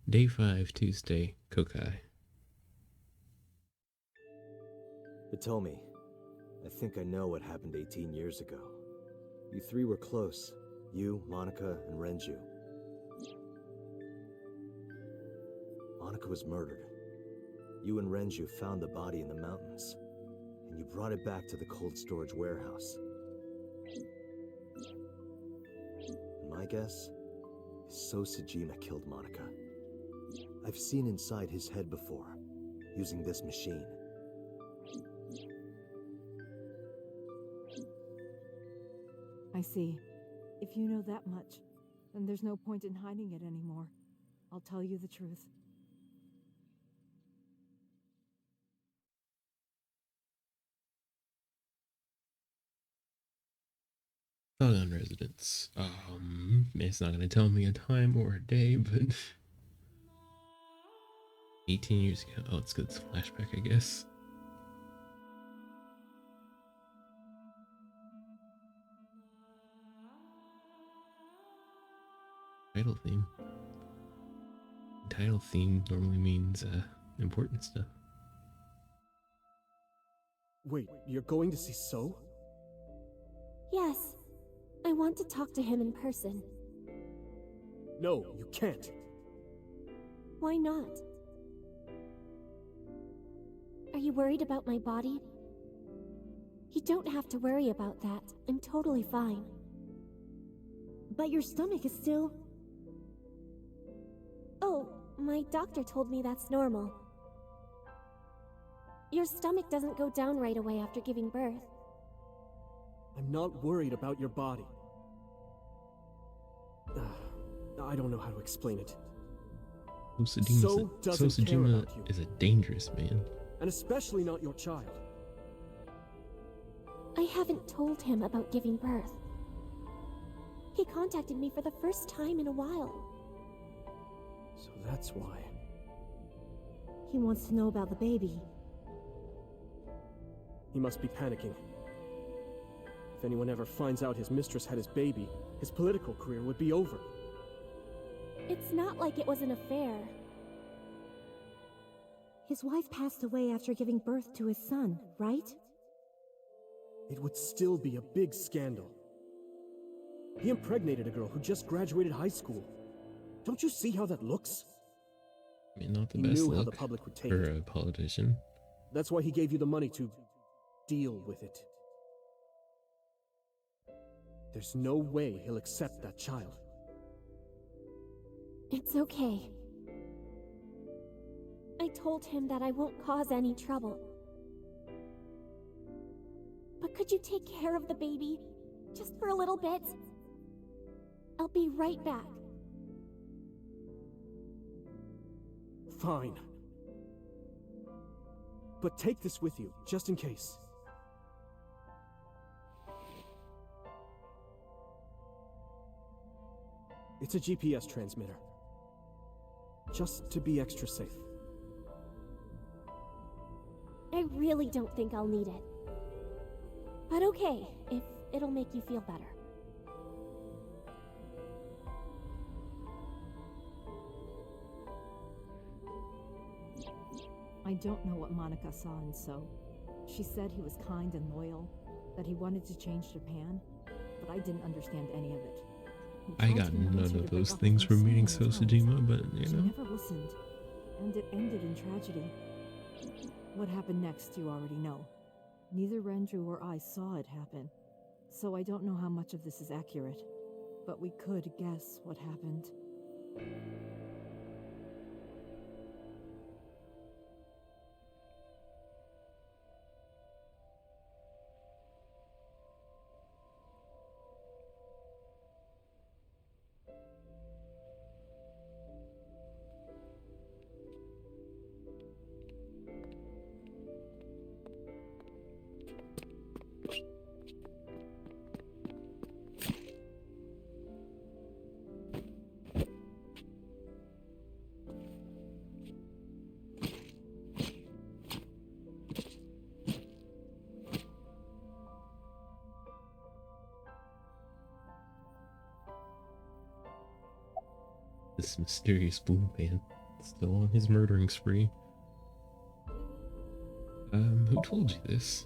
Day 5, Tuesday, Kokai. Hitomi, I think I know what happened 18 years ago. You three were close. You, Manaka, and Renju. Manaka was murdered. You and Renju found the body in the mountains, and you brought it back to the cold storage warehouse. And my guess is Sosajima killed Manaka. I've seen inside his head before, using this machine. I see. If you know that much, then there's no point in hiding it anymore. I'll tell you the truth. Doggone residence. It's not gonna tell me a time or a day, but 18 years ago. Oh, it's good. It's a flashback, I guess. Title theme. Title theme normally means important stuff. Wait, you're going to see So? Yes. I want to talk to him in person. No, you can't. Why not? Are you worried about my body? You don't have to worry about that. I'm totally fine. But your stomach is still... Oh, my doctor told me that's normal. Your stomach doesn't go down right away after giving birth. I'm not worried about your body. I don't know how to explain it. So doesn't care about you. Is a dangerous man. And especially not your child. I haven't told him about giving birth. He contacted me for the first time in a while. So that's why. He wants to know about the baby. He must be panicking. If anyone ever finds out his mistress had his baby, his political career would be over. It's not like it was an affair. His wife passed away after giving birth to his son, right? It would still be a big scandal. He impregnated a girl who just graduated high school. Don't you see how that looks? I mean, not the He best knew look how the public would take for it. a politician. That's why he gave you the money to deal with it. There's no way he'll accept that child. It's okay. I told him that I won't cause any trouble. But could you take care of the baby? Just for a little bit? I'll be right back. Fine. But take this with you, just in case. It's a GPS transmitter. Just to be extra safe. I really don't think I'll need it. But okay, if it'll make you feel better. I don't know what Manaka saw in So. She said he was kind and loyal, that he wanted to change Japan, but I didn't understand any of it. I got none of those things from meeting Sosajima, but you She know. never listened, and it ended in tragedy. What happened next, you already know. Neither Renju or I saw it happen, so I don't know how much of this is accurate, but we could guess what happened. This mysterious blue man. Still on his murdering spree. Who told you this?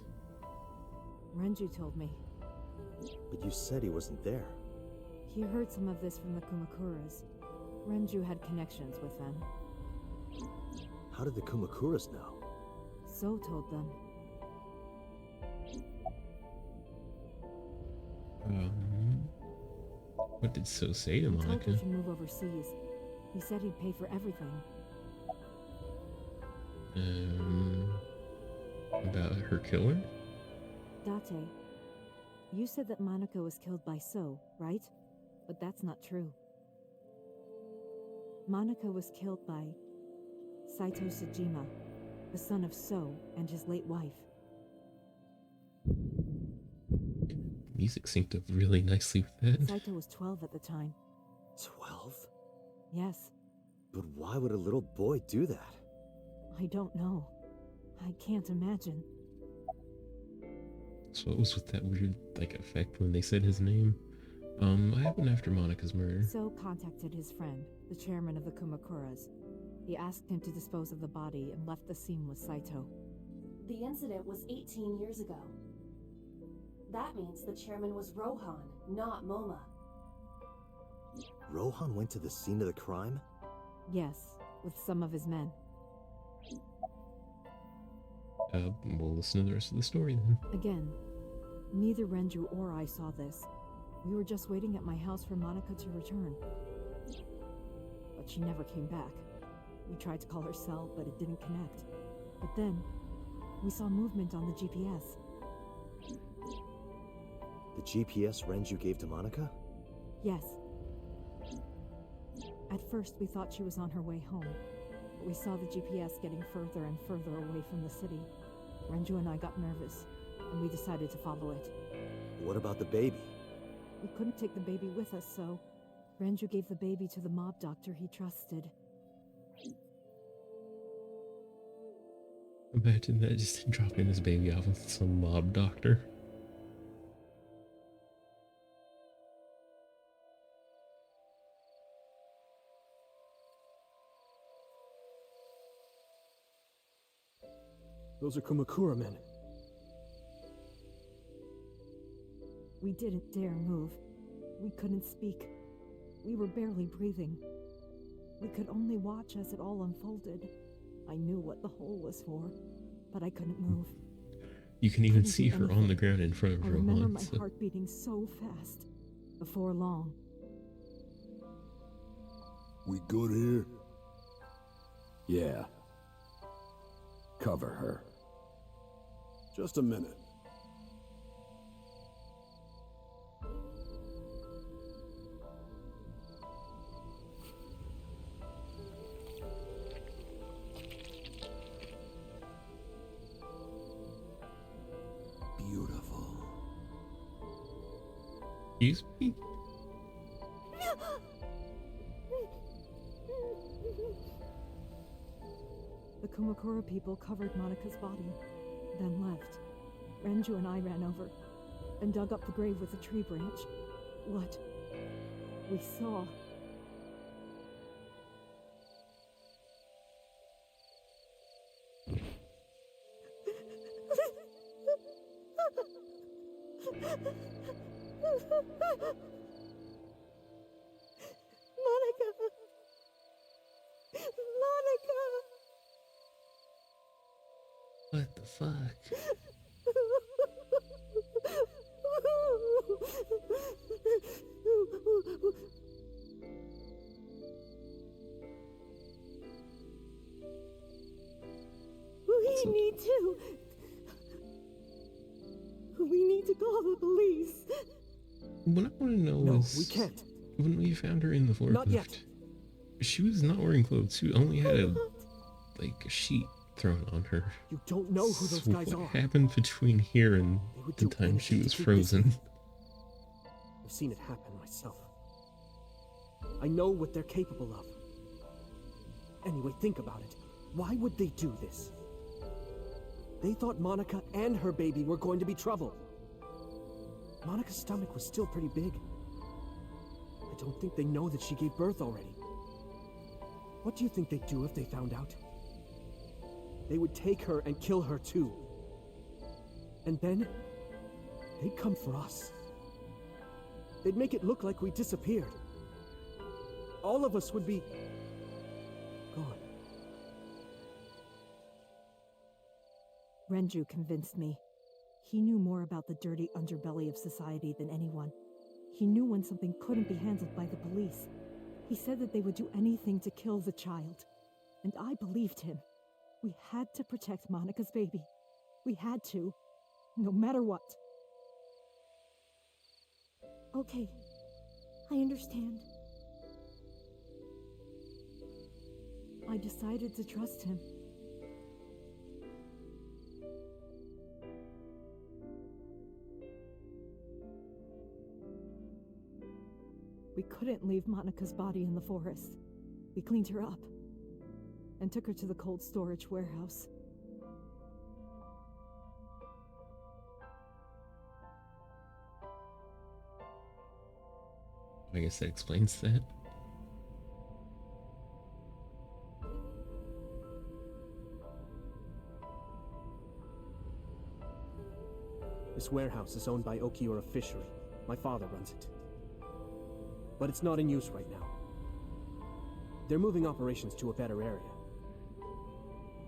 Renju told me. But you said he wasn't there. He heard some of this from the Kumakuras. Renju had connections with them. How did the Kumakuras know? So told them. What did So say to He told her Manaka? to move overseas. He said he'd pay for everything. About her killer? Date, you said that Manaka was killed by So, right? But that's not true. Manaka was killed by Saito Sejima, the son of So and his late wife. Music synced up really nicely with that. Saito was 12 at the time. 12? Yes, But why would a little boy do that? I don't know. I can't imagine. So what was with that weird, like, effect when they said his name? What happened after Monika's murder? So contacted his friend, the chairman of the Kumakuras. He asked him to dispose of the body and left the scene with Saito. The incident was 18 years ago. That means the chairman was Rohan, not Moma. Rohan went to the scene of the crime? Yes, with some of his men. We'll listen to the rest of the story then. Again, neither Renju or I saw this. We were just waiting at my house for Manaka to return. But she never came back. We tried to call her cell, but it didn't connect. But then, we saw movement on the GPS. The GPS Renju gave to Manaka? Yes. At first, we thought she was on her way home, but we saw the GPS getting further and further away from the city. Renju and I got nervous, and we decided to follow it. What about the baby? We couldn't take the baby with us, so Renju gave the baby to the mob doctor he trusted. Imagine that, just dropping this baby off with some mob doctor. Those are Kumakura men. We didn't dare move. We couldn't speak. We were barely breathing. We could only watch as it all unfolded. I knew what the hole was for, but I couldn't move. You can even Couldn't see do her on anything. the ground in front of I remember Rohan. my So heart beating so fast. Before long, We good here? Yeah. Cover her. Just a minute. Beautiful. excuse me? the Kumakura people covered Monika's body, then left. Renju and I ran over and dug up the grave with a tree branch. What we saw. Monica! Monica! What the fuck? We need to call the police. What I want to know No, is we can't. when we found her in the forklift, Not yet. she was not wearing clothes. She only had a sheet thrown on her. You don't know who those So guys what are. happened between here and They would the do time she anything was to keep this frozen? safe. I've seen it happen myself. I know what they're capable of. Anyway, think about it. Why would they do this? They thought Monica and her baby were going to be trouble. Monica's stomach was still pretty big. I don't think they know that she gave birth already. What do you think they'd do if they found out? They would take her and kill her too. And then, they'd come for us. They'd make it look like we disappeared. All of us would be gone. Renju convinced me. He knew more about the dirty underbelly of society than anyone. He knew when something couldn't be handled by the police. He said that they would do anything to kill the child. And I believed him. We had to protect Monika's baby. We had to, no matter what. Okay, I understand. I decided to trust him. We couldn't leave Monika's body in the forest. We cleaned her up and took her to the cold storage warehouse. I guess that explains that. This warehouse is owned by Okiura Fishery. My father runs it. But it's not in use right now. They're moving operations to a better area.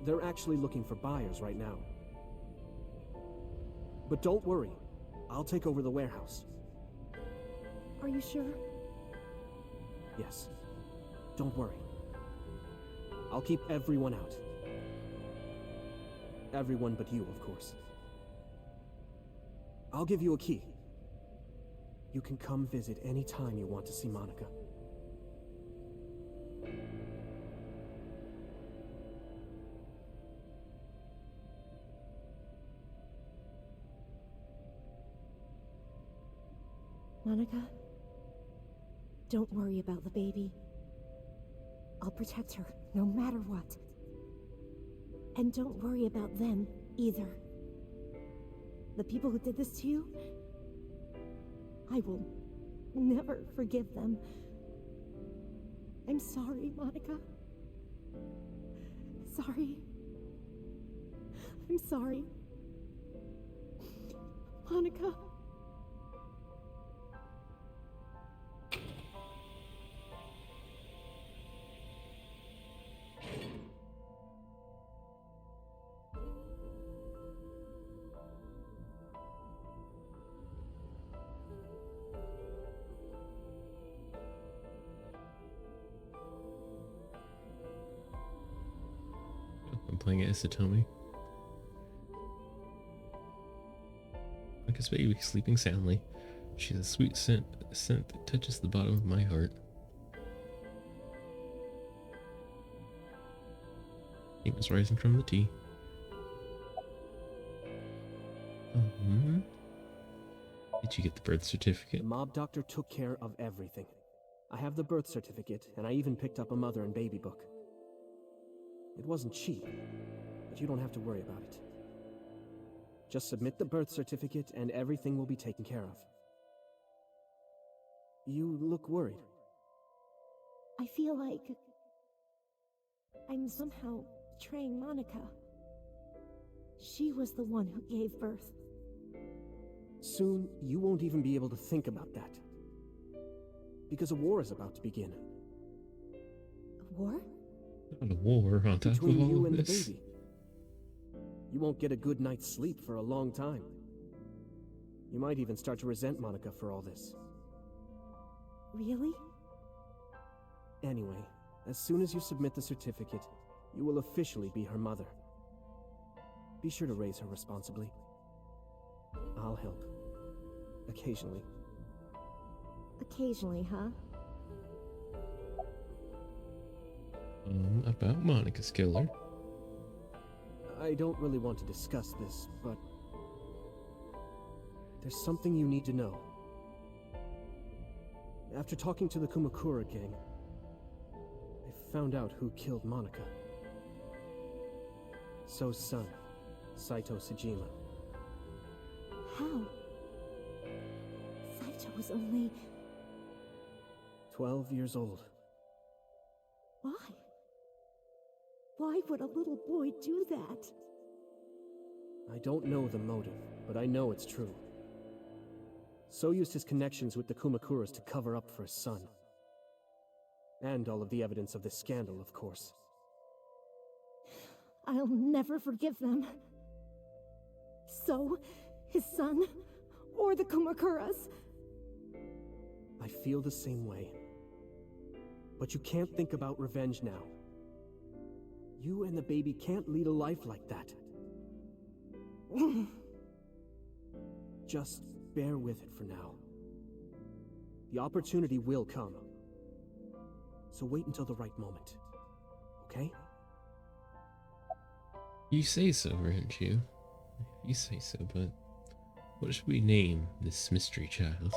They're actually looking for buyers right now. But don't worry, I'll take over the warehouse. Are you sure? Yes. Don't worry. I'll keep everyone out. Everyone but you, of course. I'll give you a key. You can come visit any time you want to see Manaka. Manaka, don't worry about the baby. I'll protect her, no matter what. And don't worry about them, either. The people who did this to you, I will never forgive them. I'm sorry, Manaka. Sorry. I'm sorry. Manaka. I'm playing as Satomi. Monika's baby sleeping soundly. She's a sweet scent that touches the bottom of my heart. Steam is rising from the tea. Did you get the birth The certificate? mob doctor took care of everything. I have the birth certificate, and I even picked up a mother and baby book. It wasn't cheap, but you don't have to worry about it. Just submit the birth certificate and everything will be taken care of. You look worried. I feel like I'm somehow betraying Manaka. She was the one who gave birth. Soon, you won't even be able to think about that. Because a war is about to begin. A war? Not a war on top Between of all you of and the this. baby. You won't get a good night's sleep for a long time. You might even start to resent Monica for all this. Really? Anyway, as soon as you submit the certificate, you will officially be her mother. Be sure to raise her responsibly. I'll help. Occasionally. Occasionally, huh? About Monica's killer. I don't really want to discuss this, but there's something you need to know. After talking to the Kumakura gang, I found out who killed Monica. So's son, Saito Sejima. How? Saito was only... 12 years old. Why? Why would a little boy do that? I don't know the motive, but I know it's true. So used his connections with the Kumakuras to cover up for his son. And all of the evidence of this scandal, of course. I'll never forgive them. So, his son, or the Kumakuras. I feel the same way. But you can't think about revenge now. You and the baby can't lead a life like that. Just bear with it for now. The opportunity will come. So wait until the right moment. Okay? You say so, aren't you? You say so, but what should we name this mystery child?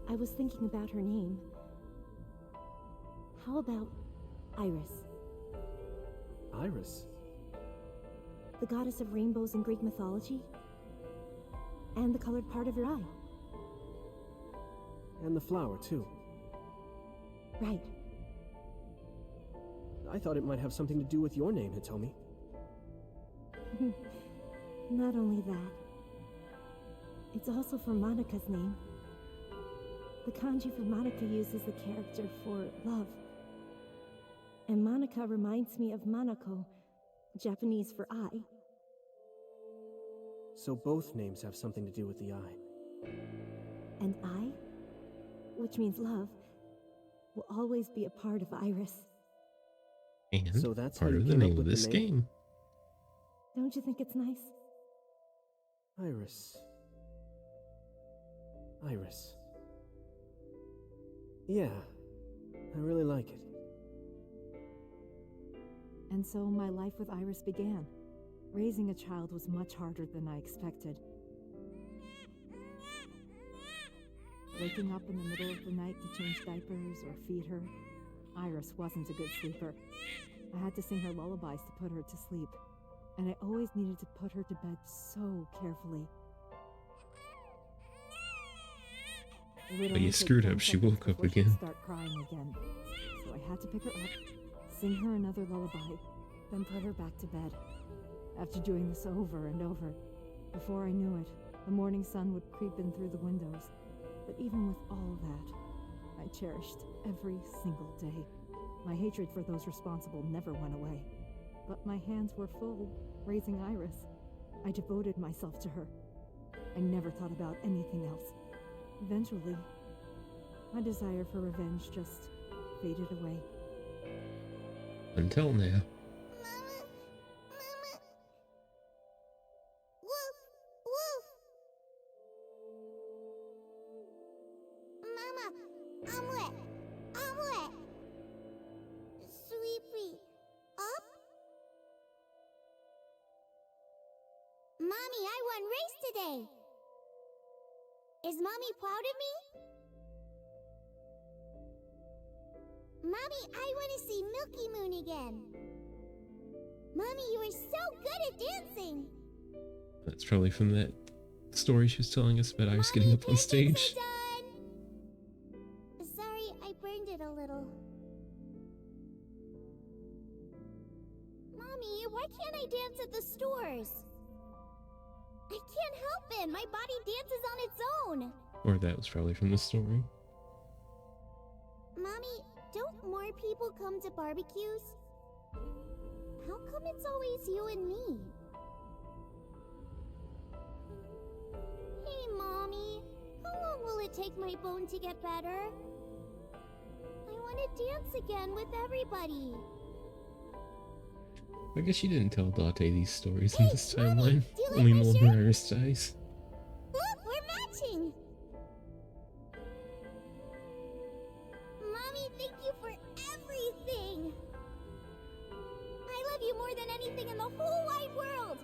I was thinking about her name. How about Iris? Iris? The goddess of rainbows in Greek mythology? And the colored part of your eye. And the flower, too. Right. I thought it might have something to do with your name, Hitomi. Not only that, it's also for Manaka's name. The kanji for Manaka uses the character for love. And Manaka reminds me of Manako, Japanese for eye. So both names have something to do with the eye. And eye, which means love, will always be a part of Iris. And So that's how part you of the came up name of with the this name? game. Don't you think it's nice? Iris. Iris. Yeah, I really like it. And so my life with Iris began. Raising a child was much harder than I expected. Waking up in the middle of the night to change diapers or feed her, Iris wasn't a good sleeper. I had to sing her lullabies to put her to sleep, and I always needed to put her to bed so carefully. It would But only you take screwed 10 up, she seconds woke up before she'd again. Start crying again. So I had to pick her up, sing her another lullaby, then put her back to bed. After doing this over and over, before I knew it, the morning sun would creep in through the windows. But even with all that, I cherished every single day. My hatred for those responsible never went away. But my hands were full, raising Iris. I devoted myself to her. I never thought about anything else. Eventually, my desire for revenge just faded away. Until now. Mama! Mama! Woof! Woof! Mama! Omelet! Omelet! Sweetie! Up? Mommy, I won race today! Is Mommy proud of me? Mommy, I want to see Milky Moon again. Mommy, you are so good at dancing. That's probably from that story she was telling us about Iris getting up on stage. Done. Sorry, I burned it a little. Mommy, why can't I dance at the stores? I can't help it. My body dances on its own. Or that was probably from the story. Mommy, don't more people come to barbecues? How come it's always you and me? Hey, Mommy. How long will it take my bone to get better? I want to dance again with everybody. I guess you didn't tell Date these stories in this Mommy, timeline. do you like Only my Little shirt? Iris dies. Look, we're matching! Mommy, thank you for everything! I love you more than anything in the whole wide world!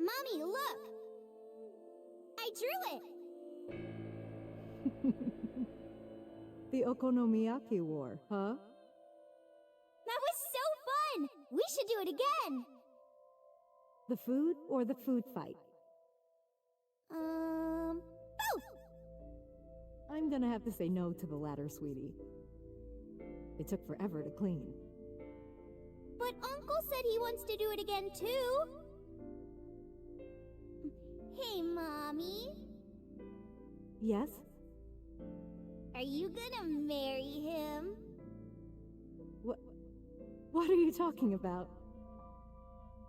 Mommy, look! I drew it! The Okonomiyaki War, huh? That was so fun! We should do it again! The food or the food fight? Both! I'm I'm gonna have to say no to the latter, sweetie. It took forever to clean. But Uncle said he wants to do it again too. Hey, Mommy. Yes? Are you gonna marry him? What are you talking about?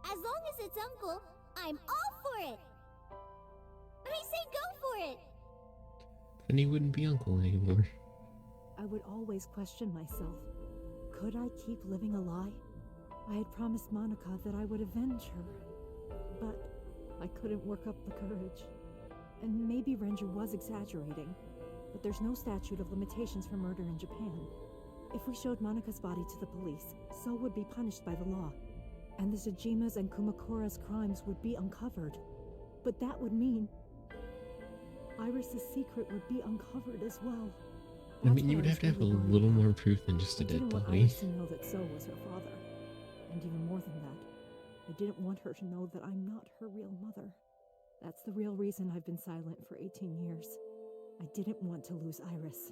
As long as it's Uncle, I'm all for it. I say go for it. Then he wouldn't be uncle anymore. I would always question myself. Could I keep living a lie? I had promised Manaka that I would avenge her, but I couldn't work up the courage. And maybe Renju was exaggerating, but there's no statute of limitations for murder in Japan. If we showed Manaka's body to the police, so would be punished by the law, and the Tsujima's and Kumakura's crimes would be uncovered. But that would mean Iris's secret would be uncovered as well. I mean, you would have to have a little more proof than just a dead I didn't want body. Iris to know that So was her father. And even more than that, I didn't want her to know that I'm not her real mother. That's the real reason I've been silent for 18 years. I didn't want to lose Iris.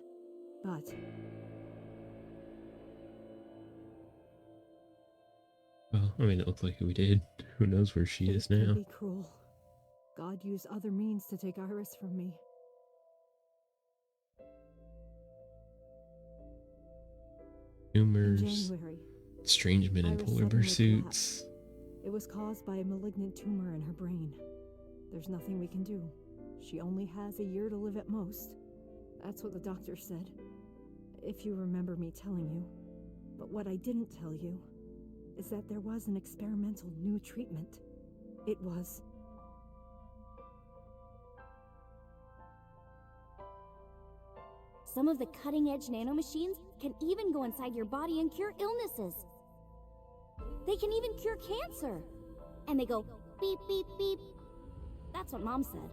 But Well, I mean, it looked like we did. Who knows where she is fate now? can be cruel. God used other means to take Iris from me. In Tumors, January, strange men in Iris polar suddenly bear suits. it was caused by a malignant tumor in her brain. There's nothing we can do. She only has a year to live at most. That's what the doctor said. If you remember me telling you. But what I didn't tell you is that there was an experimental new treatment. It was... Some of the cutting-edge nanomachines can even go inside your body and cure illnesses. They can even cure cancer. And they go beep, beep, beep. That's what Mom said.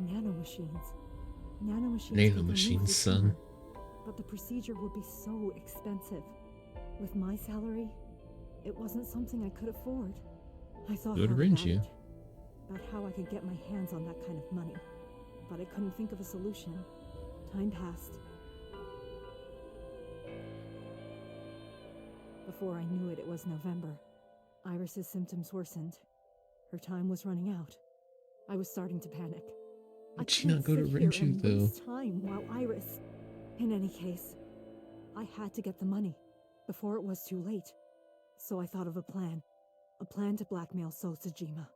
Nanomachines. Nanomachines. could Nanomachines, remove the son. tumor, but the procedure would be so expensive. With my salary, it wasn't something I could afford. I thought It would hard arrange about you. it, about how I could get my hands on that kind of money. But I couldn't think of a solution. Time passed. Before I knew it, it was November. Iris's symptoms worsened. Her time was running out. I was starting to panic. Would I she not couldn't go to sit here Renju, and though? waste time while Iris... In any case, I had to get the money before it was too late. So I thought of a plan. A plan to blackmail So Tsujima.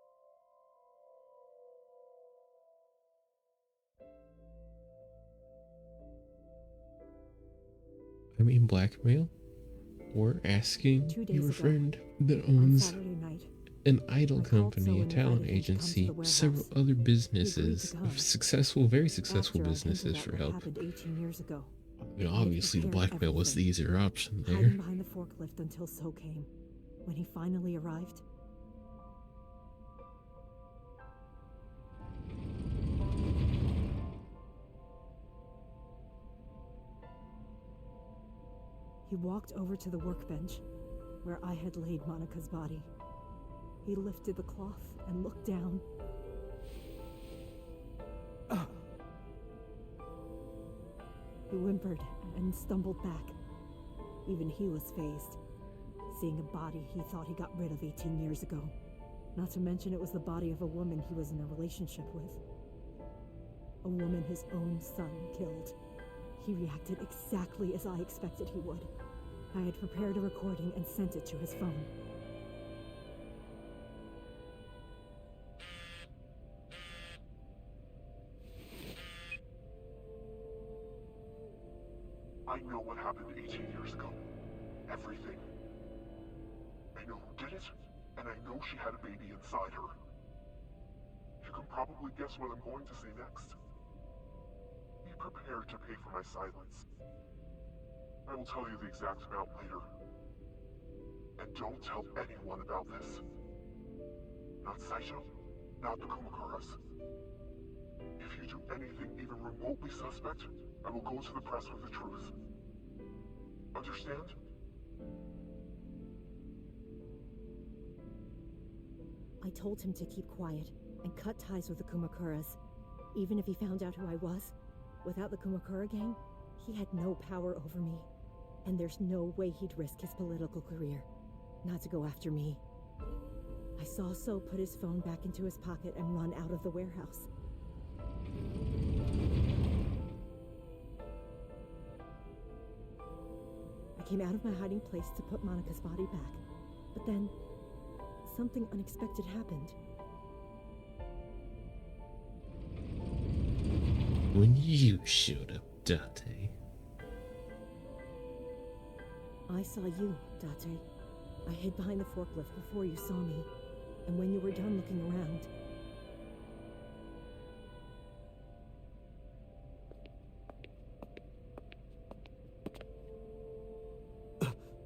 I mean, blackmail? Or asking 2 days your ago, friend that On owns Saturday night, an idol I called company, So a and talent invited him to come to agency, the warehouse. several other businesses, come. very successful after I businesses hinted at for what help. happened 18 years ago. I mean, I had obviously, the prepared blackmail was the everything. easier option Hiding there. behind the forklift until So came. When he finally arrived, he walked over to the workbench where I had laid Monika's body. He lifted the cloth and looked down. He whimpered and stumbled back. Even he was fazed, seeing a body he thought he got rid of 18 years ago. Not to mention it was the body of a woman he was in a relationship with. A woman his own son killed. He reacted exactly as I expected he would. I had prepared a recording and sent it to his phone. I know what happened 18 years ago. Everything. I know who did it, and I know she had a baby inside her. You can probably guess what I'm going to say next. Be prepared to pay for my silence. I will tell you the exact amount later. And don't tell anyone about this. Not Saisho, not the Kumakuras. If you do anything even remotely suspect, I will go to the press with the truth. Understand? I told him to keep quiet, and cut ties with the Kumakuras. Even if he found out who I was, without the Kumakura gang, he had no power over me. And there's no way he'd risk his political career, not to go after me. I saw So put his phone back into his pocket and run out of the warehouse. I came out of my hiding place to put Manaka's body back, but then something unexpected happened. When you showed up, Date. I saw you, Date. I hid behind the forklift before you saw me, and when you were done looking around,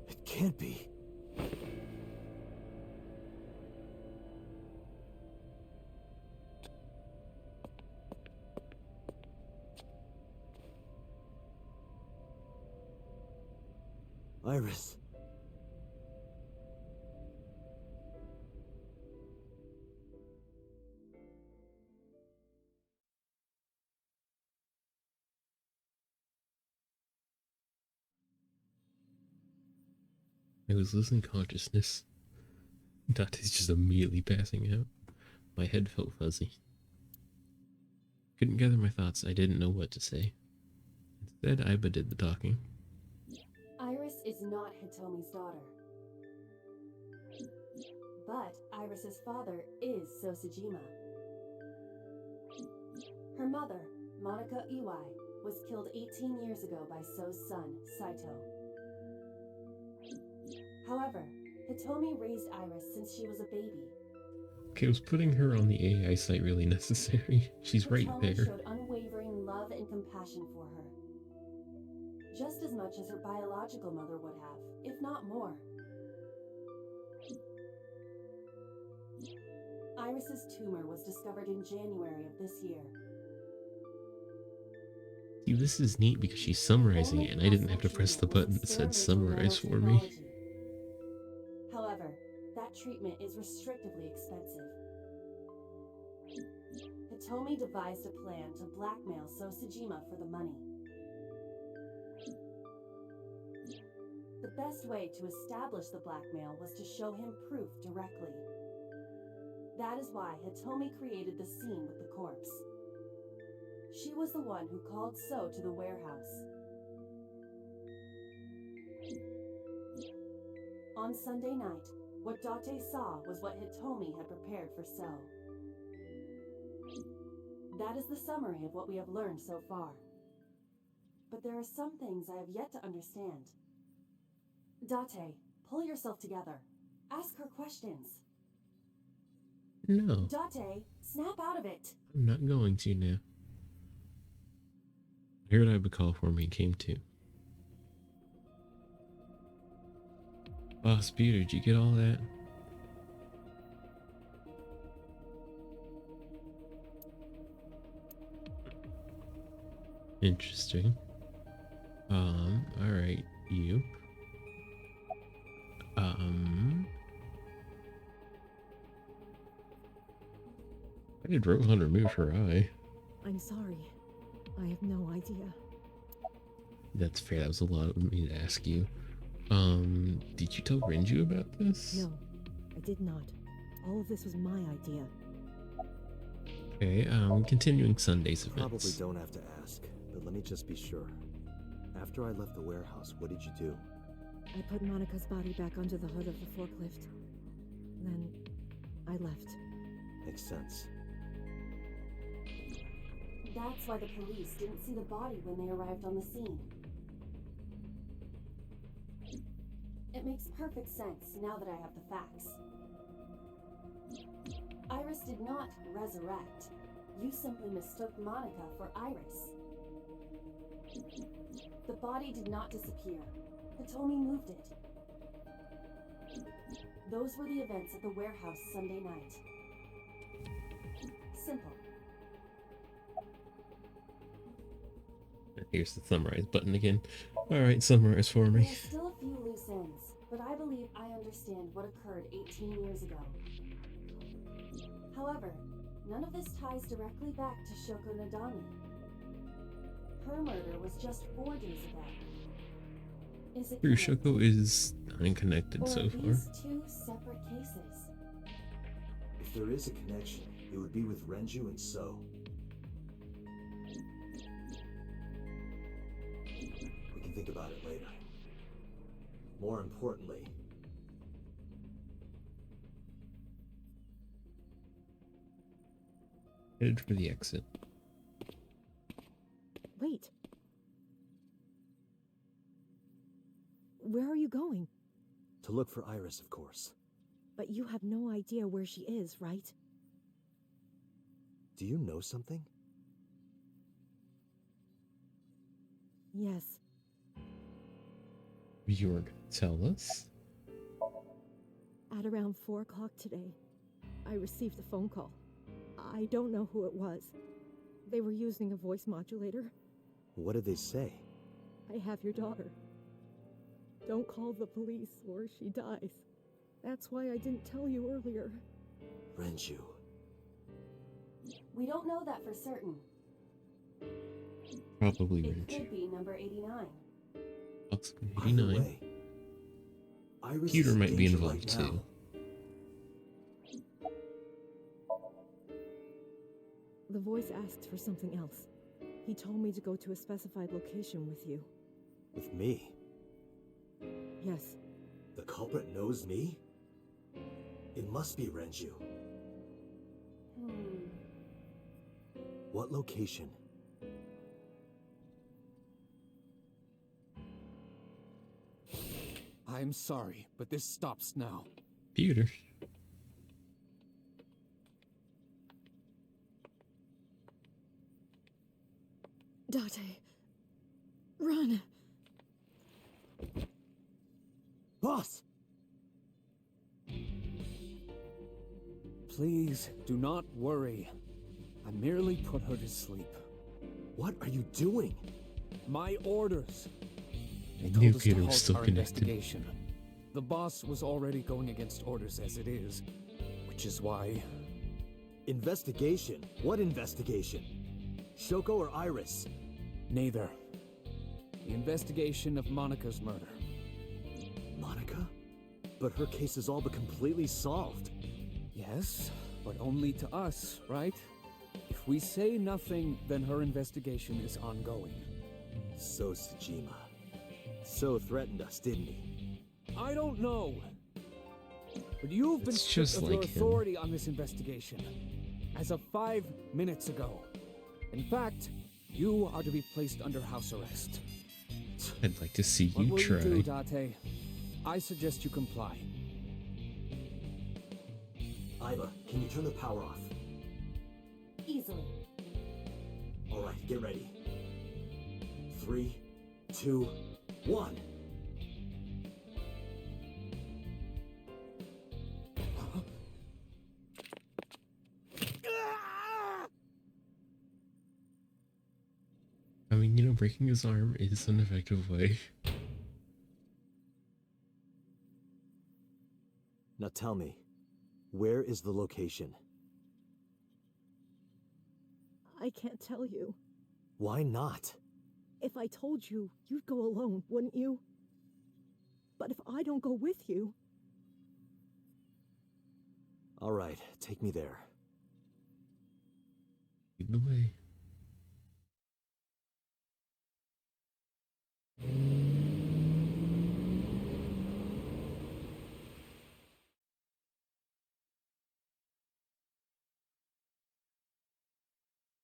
It can't be. Iris. I was losing consciousness. Date's just immediately passing out. My head felt fuzzy. Couldn't gather my thoughts. I didn't know what to say. Instead, Aiba did the talking. Iris is not Hitomi's daughter. But Iris's father is Sosajima. Her mother, Manaka Iwai, was killed 18 years ago by So's son, Saito. However, Hitomi raised Iris since she was a baby. Okay, was putting her on the AI site really necessary? She's right Hitomi there. showed unwavering love and compassion for her. Just as much as her biological mother would have, if not more. Iris's tumor was discovered in January of this year. See, this is neat because she's summarizing it, and I didn't have to press the button that said summarize for me. However, that treatment is restrictively expensive. Hitomi devised a plan to blackmail Sosajima for the money. The best way to establish the blackmail was to show him proof directly. That is why Hitomi created the scene with the corpse. She was the one who called So to the warehouse. On Sunday night, what Date saw was what Hitomi had prepared for So. That is the summary of what we have learned so far. But there are some things I have yet to understand. Date, pull yourself together. Ask her questions. No, Date, snap out of it. I'm not going to now. I heard Aiba call for me and came to. Boss Peter, did you get all that? Interesting. Alright, you. Why did Rohan remove her eye? I'm sorry. I have no idea. That's fair, that was a lot of me to ask you. Did you tell Renju about this? No, I did not. All of this was my idea. Okay, continuing Sunday's events. Probably don't have to ask, but let me just be sure. After I left the warehouse, what did you do? I put Manaka's body back under the hood of the forklift. Then I left. Makes sense. That's why the police didn't see the body when they arrived on the scene. It makes perfect sense now that I have the facts. Iris did not resurrect. You simply mistook Manaka for Iris. The body did not disappear. Hitomi moved it. Those were the events at the warehouse Sunday night. Simple. Here's the summarize button again. Alright, summarize for There me. are still a few loose ends, but I believe I understand what occurred 18 years ago. However, None of this ties directly back to Shoko Nadami. Her murder was just 4 days ago. Is it True, connected? Shoko is unconnected Or so are far. these 2 separate cases? If there is a connection, it would be with Renju and So. We can think about it later. More importantly, Headed for the exit. Wait. Where are you going? to look for Iris, of course. But you have no idea where she is, right? Do you know something? Yes. You're gonna tell us? At around 4 o'clock today, I received a phone call. I don't know who it was. They were using a voice modulator. What did they say? I have your daughter. Don't call the police or she dies. That's why I didn't tell you earlier. Renju. We don't know that for certain. Probably It Ridge. could be number 89. Possibly Either 89. way, Iris Peter is in might be danger involved right now. too. The voice asked for something else. He told me to go to a specified location with you. With me? Yes, The culprit knows me? It must be Renju. What location? I'm sorry, but this stops now. Peter. Date. Run! Boss! Please, do not worry. I merely put her to sleep. What are you doing? My orders. I They knew told us Peter to was halt still our connected. investigation. The boss was already going against orders as it is, which is why Investigation? What investigation? Shoko or Iris? neither. The investigation of Manaka's murder. Monica? But her case is all but completely solved. Yes, but only to us, right? If we say nothing, then her investigation is ongoing. So Tsujima. So threatened us, didn't he? I don't know. But you've been It's stripped just of your like him. authority on this investigation. As of 5 minutes ago. In fact, you are to be placed under house arrest. I'd like to see What you will you do, try. Date? I suggest you comply. Iva, can you turn the power off? Easily. Alright, get ready. 3, 2, 1. I mean, you know, breaking his arm is an effective way. Now tell me, where is the location? I can't tell you. Why not? If I told you, you'd go alone, wouldn't you? But if I don't go with you... Alright, take me there. Lead the way.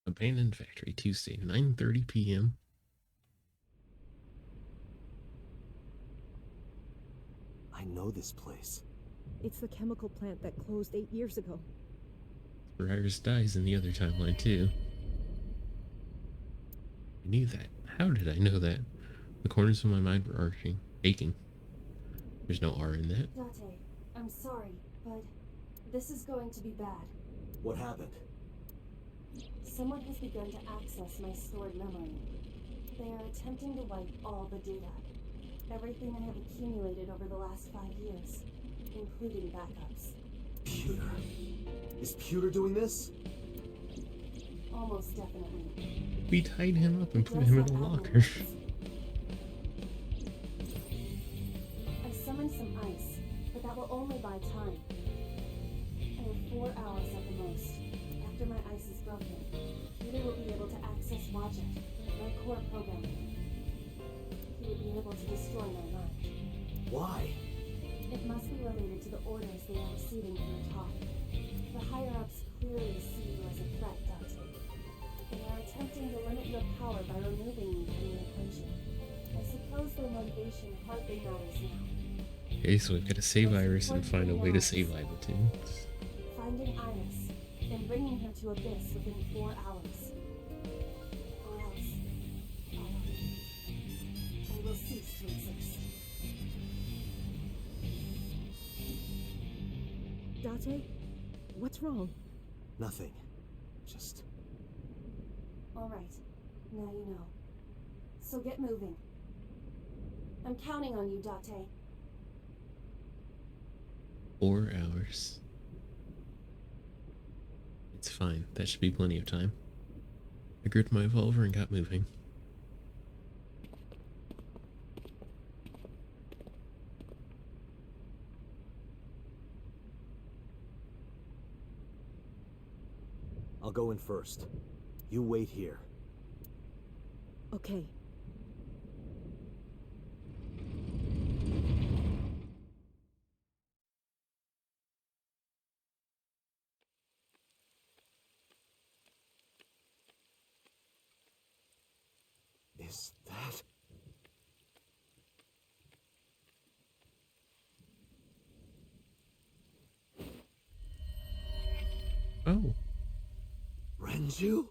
Abandoned Factory, Tuesday, 9:30 p.m. I know this place. It's the chemical plant that closed 8 years ago. Where Iris dies in the other timeline, too. I knew that. How did I know that? The corners of my mind were aching. There's no R in that. Date, I'm sorry, but this is going to be bad. What happened? Someone has begun to access my stored memory. They are attempting to wipe all the data. Everything I have accumulated over the last 5 years, including backups. Pewter. Is Pewter doing this? Almost definitely. We tied him up and He put does him have in a admin locker. rights. I summoned some ice, but that will only buy time. I have 4 hours at the most. After my ice is broken, Peter will be able to access Logic, my core programming. He would be able to destroy my mind. Why? It must be related to the orders they are receiving from the top. The higher-ups clearly see you as a threat, Dante. They are attempting to limit your power by removing you from the equation. I suppose their motivation hardly matters now. Okay, so we've got to save Iris and find a way to save Iva too. Finding Iris, then bringing her to Abyss within 4 hours. Or else, I will cease to exist. Date? What's wrong? Nothing. Just... Alright, now you know. So get moving. I'm counting on you, Date. 4 hours. It's fine. That should be plenty of time. I gripped my revolver and got moving. I'll go in first. You wait here. Okay. Is that... Oh. Renju?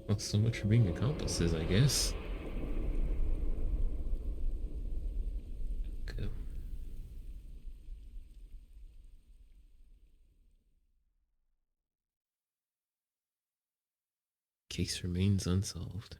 Well, so much for being accomplices, I guess. Go. Case remains unsolved.